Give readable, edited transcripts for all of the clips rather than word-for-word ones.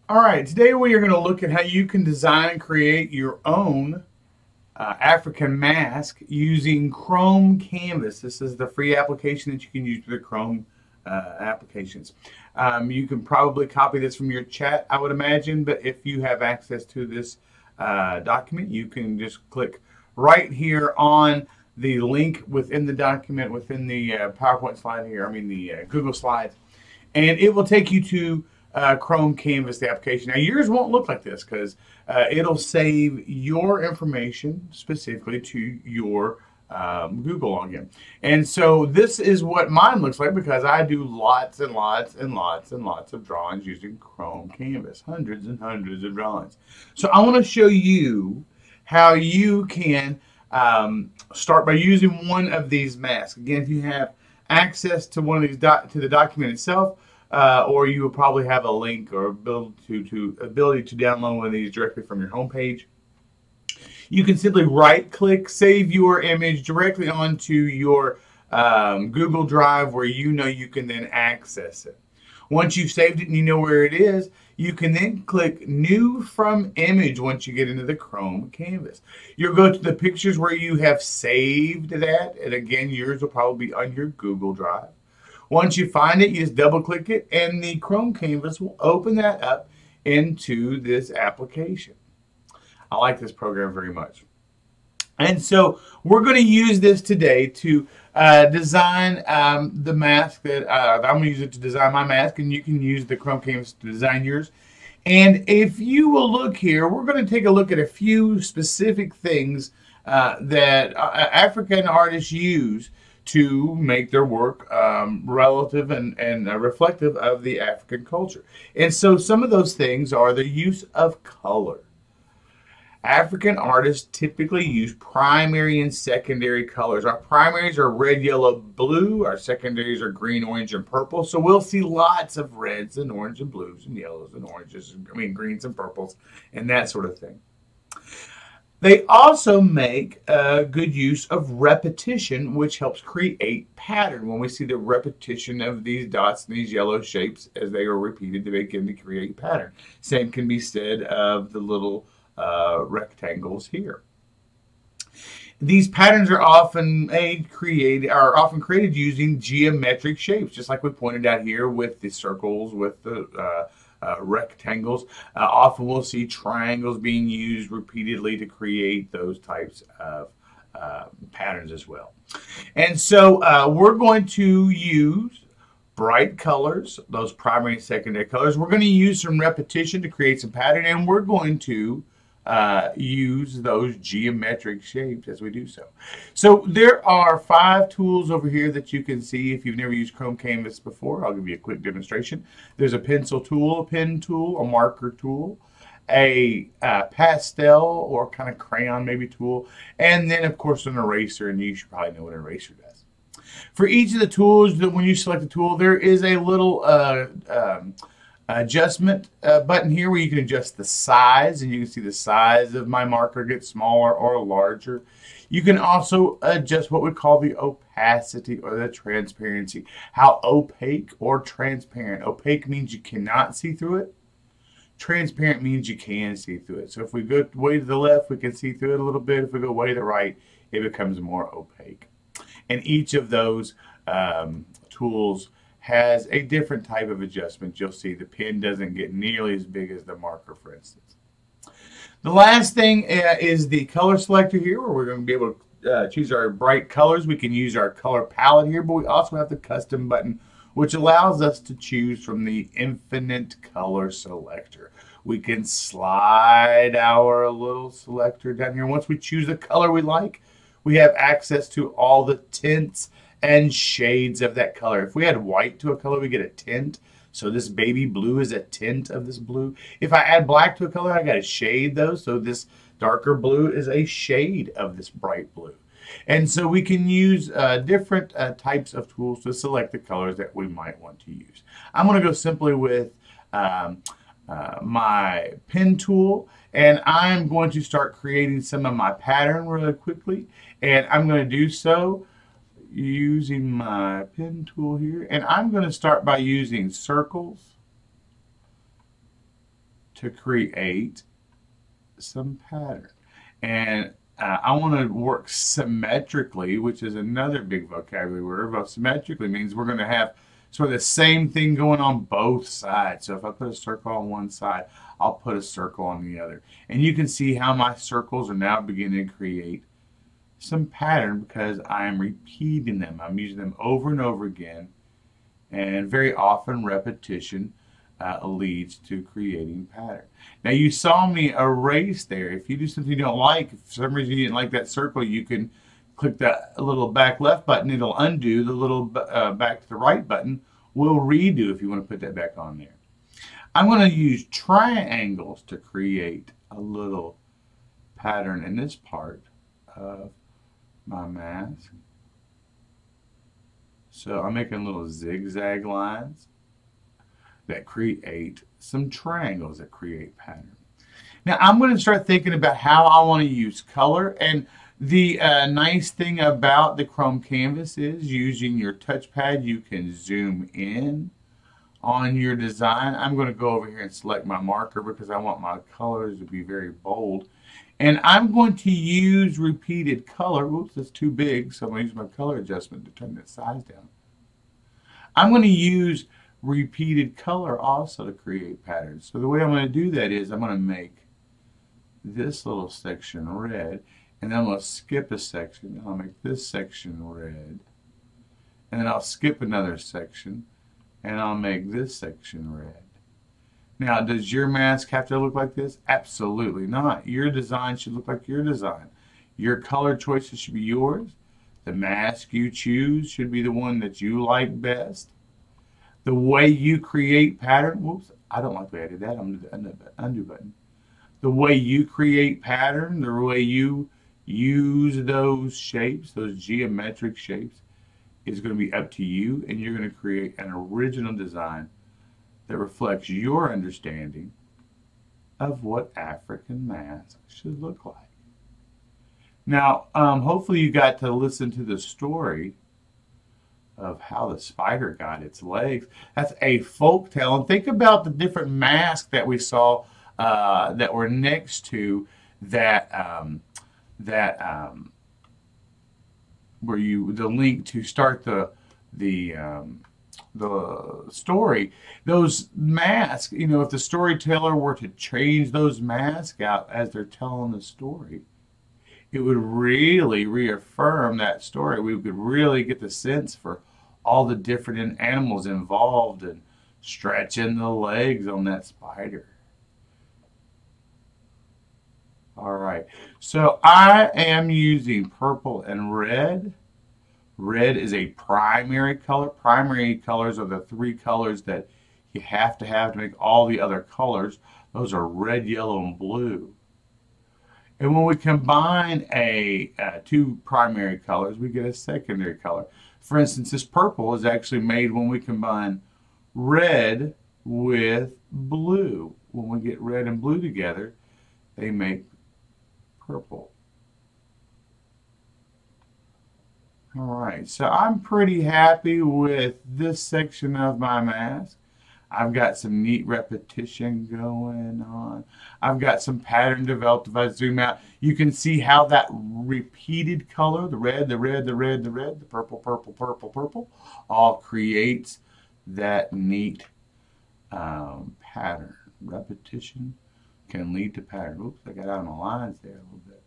All right, today we are going to look at how you can design and create your own African mask using Chrome Canvas. This is the free application that you can use for the Chrome applications. You can probably copy this from your chat, I would imagine, but if you have access to this document, you can just click right here on the link within the document, within the PowerPoint slide here, the Google Slides, and it will take you to Chrome Canvas, the application. Now, yours won't look like this because it'll save your information specifically to your Google login. And so this is what mine looks like because I do lots and lots and lots and lots of drawings using Chrome Canvas, hundreds and hundreds of drawings. So I want to show you how you can start by using one of these masks. Again, if you have access to one of these to the document itself, or you will probably have a link or ability to download one of these directly from your home page. You can simply right-click, save your image directly onto your Google Drive where you know you can then access it. Once you've saved it and you know where it is, you can then click New from Image once you get into the Chrome Canvas. You'll go to the pictures where you have saved that, and again, yours will probably be on your Google Drive. Once you find it, you just double click it and the Chrome Canvas will open that up into this application. I like this program very much. And so we're going to use this today to design the mask that I'm going to use it to design my mask, and you can use the Chrome Canvas to design yours. And if you will look here, we're going to take a look at a few specific things that African artists use to make their work relative and reflective of the African culture. And so some of those things are the use of color. African artists typically use primary and secondary colors. Our primaries are red, yellow, blue. Our secondaries are green, orange, and purple. So we'll see lots of reds and orange and blues and yellows and oranges, greens and purples and that sort of thing. They also make good use of repetition, which helps create pattern. When we see the repetition of these dots and these yellow shapes as they are repeated, they begin to create pattern. Same can be said of the little rectangles here. These patterns are often created using geometric shapes, just like we pointed out here with the circles, with the rectangles. Often we'll see triangles being used repeatedly to create those types of patterns as well. And so we're going to use bright colors, those primary and secondary colors. We're going to use some repetition to create some pattern, and we're going to use those geometric shapes as we do so. So there are 5 tools over here that you can see. If you've never used Chrome Canvas before, I'll give you a quick demonstration. There's a pencil tool, a pen tool, a marker tool, a pastel or kind of crayon maybe tool, and then of course an eraser, and you should probably know what an eraser does. For each of the tools, when you select the tool, there is a little adjustment button here where you can adjust the size, and you can see the size of my marker get smaller or larger. You can also adjust what we call the opacity or the transparency, how opaque or transparent. Opaque means you cannot see through it. Transparent means you can see through it. So if we go way to the left, we can see through it a little bit. If we go way to the right, it becomes more opaque. And each of those tools has a different type of adjustment. You'll see the pen doesn't get nearly as big as the marker, for instance. The last thing is the color selector here, where we're going to be able to choose our bright colors. We can use our color palette here, but we also have the custom button, which allows us to choose from the infinite color selector. We can slide our little selector down here. Once we choose the color we like, we have access to all the tints and shades of that color. If we add white to a color, we get a tint. So this baby blue is a tint of this blue. If I add black to a color, I got to shade those. So this darker blue is a shade of this bright blue. And so we can use different types of tools to select the colors that we might want to use. I'm going to go simply with my pen tool, and I'm going to start creating some of my pattern really quickly. And I'm going to do so using my pen tool here, and I'm going to start by using circles to create some pattern. And I want to work symmetrically, which is another big vocabulary word. But symmetrically means we're going to have sort of the same thing going on both sides. So if I put a circle on one side, I'll put a circle on the other. And you can see how my circles are now beginning to create some pattern because I am repeating them. I'm using them over and over again. And very often repetition leads to creating pattern. Now you saw me erase there. If you do something you don't like, if for some reason you didn't like that circle, you can click that little back left button. It'll undo. The little back to the right button will redo if you want to put that back on there. I'm going to use triangles to create a little pattern in this part of my mask. So I'm making little zigzag lines that create some triangles that create pattern. Now I'm going to start thinking about how I want to use color. And the nice thing about the Chrome canvas is using your touchpad you can zoom in on your design. I'm going to go over here and select my marker because I want my colors to be very bold. And I'm going to use repeated color. Oops, that's too big, so I'm going to use my color adjustment to turn that size down. I'm going to use repeated color also to create patterns. So the way I'm going to do that is I'm going to make this little section red, and then I'm going to skip a section. I'll make this section red, and then I'll skip another section, and I'll make this section red. Now, does your mask have to look like this? Absolutely not. Your design should look like your design. Your color choices should be yours. The mask you choose should be the one that you like best. The way you create pattern, whoops, I don't like the way I did that. I'm going to do the undo button. The way you create pattern, the way you use those shapes, those geometric shapes, is going to be up to you, and you're going to create an original design that reflects your understanding of what African masks should look like. Now, hopefully you got to listen to the story of how the spider got its legs. That's a folk tale. And think about the different masks that we saw that were next to that, where the link to start the story. Those masks, you know, if the storyteller were to change those masks out as they're telling the story, it would really reaffirm that story. We could really get the sense for all the different animals involved in stretching the legs on that spider. All right, so I am using purple and red. Red is a primary color. Primary colors are the three colors that you have to make all the other colors. Those are red, yellow, and blue. And when we combine two primary colors, we get a secondary color. For instance, this purple is actually made when we combine red with blue. When we get red and blue together, they make purple. All right, so I'm pretty happy with this section of my mask. I've got some neat repetition going on. I've got some pattern developed. If I zoom out, you can see how that repeated color, the red, the red, the red, the red, the purple, purple, purple, purple, all creates that neat pattern. Repetition can lead to pattern. Oops, I got out of my lines there a little bit.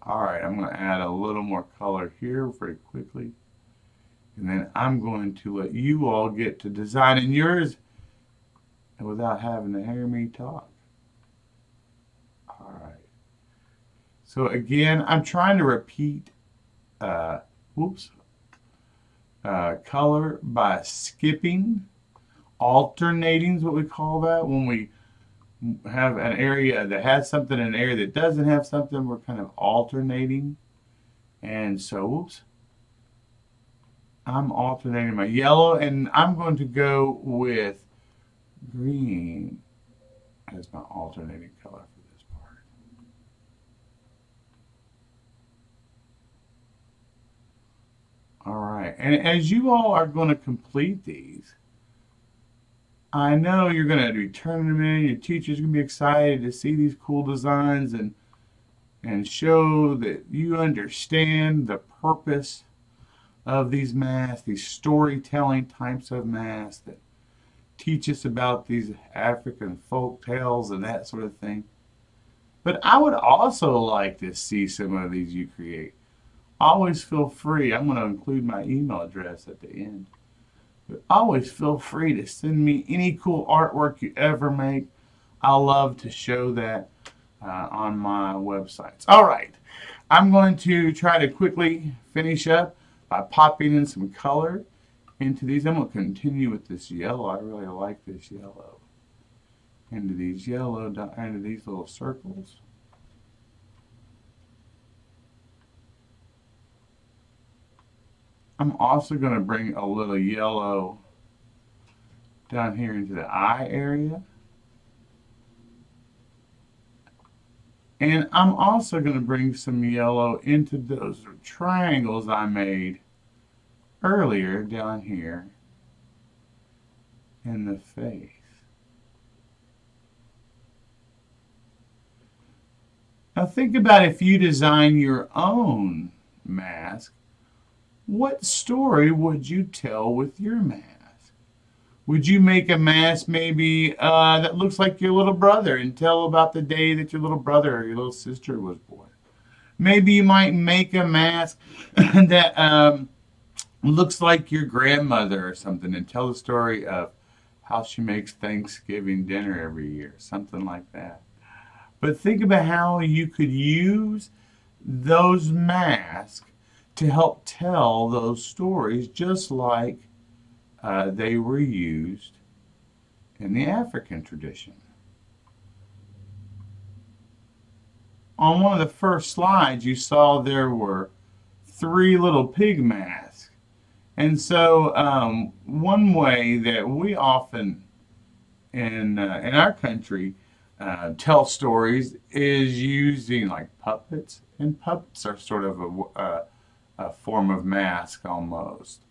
All right, I'm going to add a little more color here very quickly. And then I'm going to let you all get to designing yours without having to hear me talk. All right. So again, I'm trying to repeat color by skipping. Alternating is what we call that. When we have an area that has something and an area that doesn't have something, we're kind of alternating. And so, I'm alternating my yellow, and I'm going to go with green as my alternating color for this part. All right, and as you all are going to complete these, I know you're going to be turning them in. Your teacher's going to be excited to see these cool designs and show that you understand the purpose of these masks, these storytelling types of masks that teach us about these African folk tales and that sort of thing. But I would also like to see some of these you create. Always feel free. I'm going to include my email address at the end. But always feel free to send me any cool artwork you ever make. I love to show that on my websites. All right. I'm going to try to quickly finish up by popping in some color into these. I'm going to continue with this yellow. I really like this yellow. Into these into these little circles. I'm also going to bring a little yellow down here into the eye area. And I'm also going to bring some yellow into those triangles I made earlier down here in the face. Now think about if you design your own mask, what story would you tell with your mask? Would you make a mask maybe that looks like your little brother and tell about the day that your little brother or your little sister was born? Maybe you might make a mask that looks like your grandmother or something and tell the story of how she makes Thanksgiving dinner every year, something like that. But think about how you could use those masks to help tell those stories just like they were used in the African tradition. On one of the first slides you saw there were 3 little pig masks. And so one way that we often in our country tell stories is using like puppets, and puppets are sort of a form of mask almost.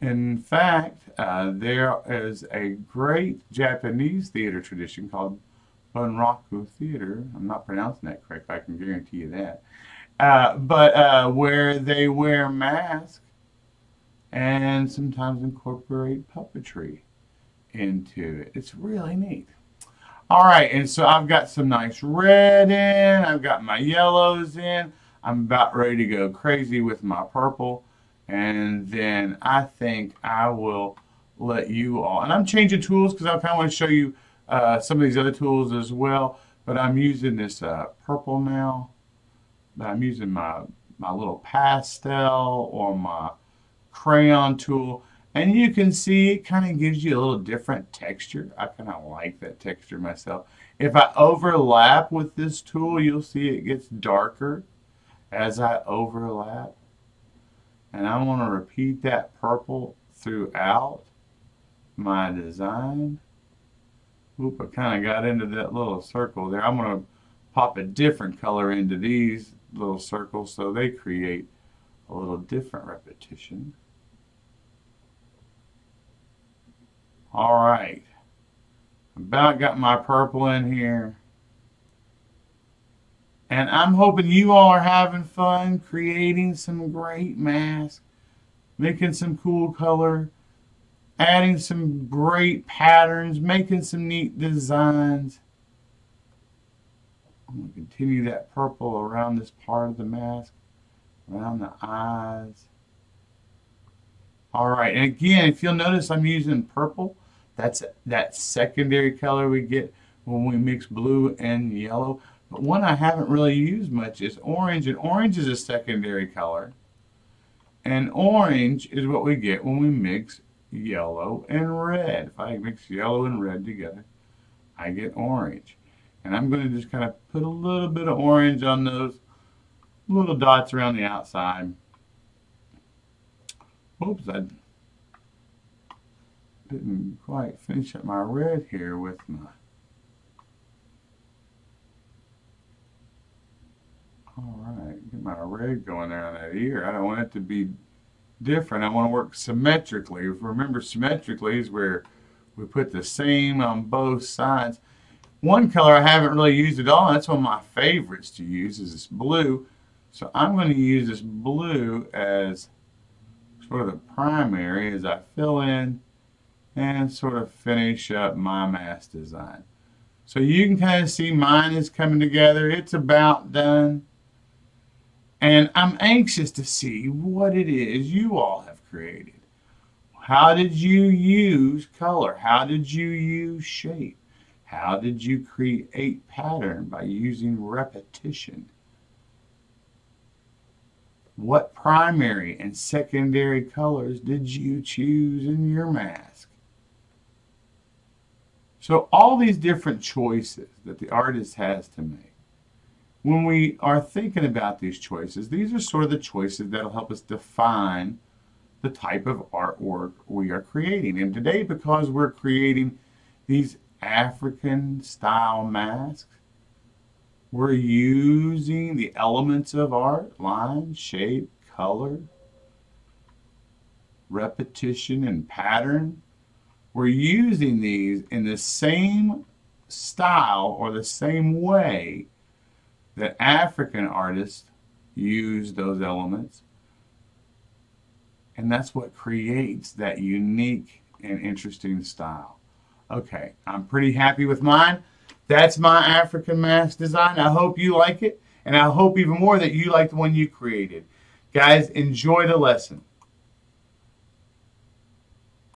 In fact, there is a great Japanese theater tradition called Bunraku Theater. I'm not pronouncing that correct, I can guarantee you that. But where they wear masks and sometimes incorporate puppetry into it. It's really neat. All right, and so I've got some nice red in, I've got my yellows in, I'm about ready to go crazy with my purple, and then I think I will let you all, and I'm changing tools because I kind of want to show you some of these other tools as well, but I'm using this purple now. I'm using my little pastel or my crayon tool. And you can see it kind of gives you a little different texture. I kind of like that texture myself. If I overlap with this tool, you'll see it gets darker as I overlap. And I want to repeat that purple throughout my design. Oop, I kind of got into that little circle there. I'm going to pop a different color into these little circles so they create a little different repetition. All right, about got my purple in here. And I'm hoping you all are having fun creating some great masks, making some cool color, adding some great patterns, making some neat designs. I'm going to continue that purple around this part of the mask, around the eyes. All right, and again, if you'll notice, I'm using purple. That's that secondary color we get when we mix blue and yellow. But one I haven't really used much is orange, and orange is a secondary color. And orange is what we get when we mix yellow and red. If I mix yellow and red together, I get orange. And I'm going to just kind of put a little bit of orange on those little dots around the outside. Oops, I didn't quite finish up my red here with my... All right, get my red going there on that ear. I don't want it to be different. I want to work symmetrically. Remember, symmetrically is where we put the same on both sides. One color I haven't really used at all, and that's one of my favorites to use, is this blue. So I'm going to use this blue as sort of the primary as I fill in and sort of finish up my mask design. So you can kind of see mine is coming together. It's about done. And I'm anxious to see what it is you all have created. How did you use color? How did you use shape? How did you create pattern by using repetition? What primary and secondary colors did you choose in your mask? So all these different choices that the artist has to make. When we are thinking about these choices, these are sort of the choices that will help us define the type of artwork we are creating. And today, because we're creating these African style masks, we're using the elements of art: line, shape, color, repetition, and pattern. We're using these in the same style or the same way that African artists use those elements. And that's what creates that unique and interesting style. Okay, I'm pretty happy with mine. That's my African mask design. I hope you like it, and I hope even more that you like the one you created. Guys, enjoy the lesson.